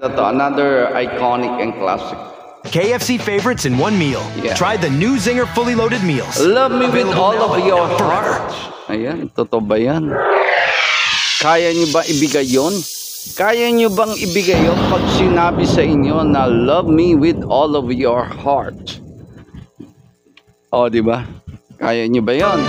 Ito, another iconic and classic. KFC favorites in one meal. Yeah. Try the new Zinger fully loaded meals. Love me with Available all now of your and forever. heart. Ayan, totoo ba yan? Kaya nyo ba ibigay yon? Kaya nyo bang ibigay yon pag sinabi sa inyo na love me with all of your heart? O, di ba? Kaya nyo ba yon?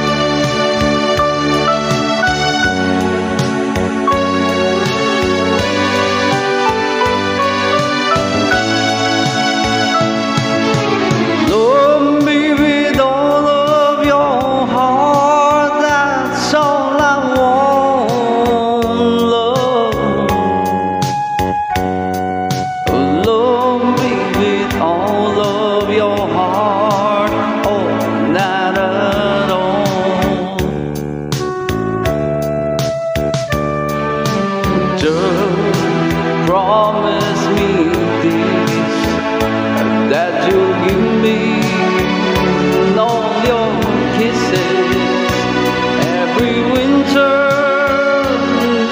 Promise me this, that you'll give me all your kisses every winter,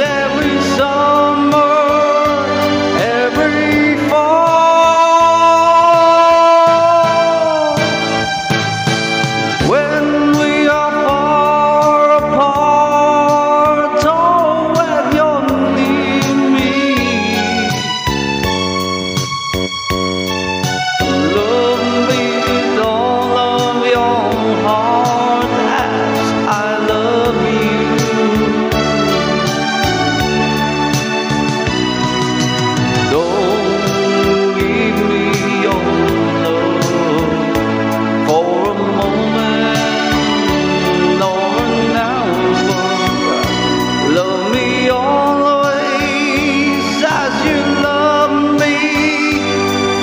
every summer, every fall. When we are far apart, oh, when you're near me, love me with all of your heart as I love you. Don't give me your love for a moment or an hour. Love me always as you love me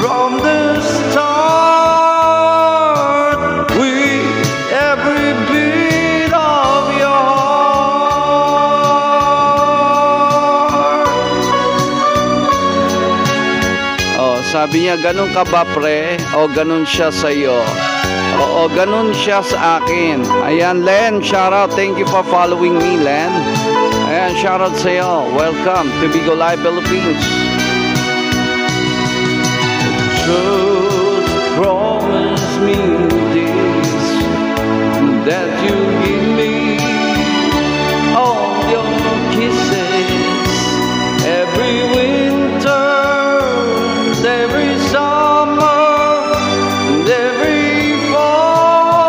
from the start, with every beat of your heart. Oh, sabi niya, ganun ka ba, pre? O ganun siya sa'yo? Oo, ganun siya sa akin. Ayan, Len, shoutout. Thank you for following me, Len. Ayan, shoutout sa'yo. Welcome to Bigo Live Philippines. Just promise me this, that you give me all your kisses every winter, every summer, and every fall.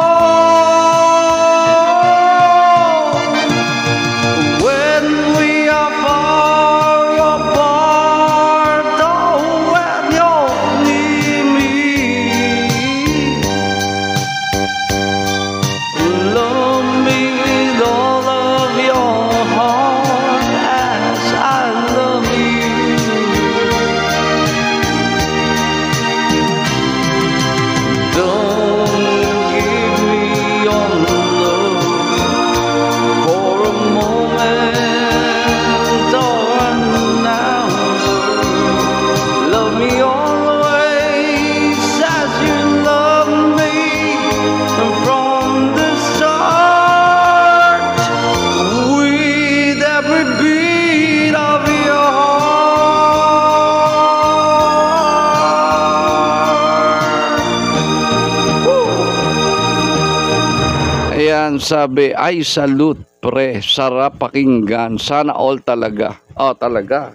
When we are far apart, oh, when you're near me, love me with all of your heart as I love you. Don't give me your love for a moment or an hour. Love me always as you love me from the start, with every beat of your heart. Woo! Ayan, sabi, ay salute pre, sarap pakinggan, sana all talaga. Oh, talaga.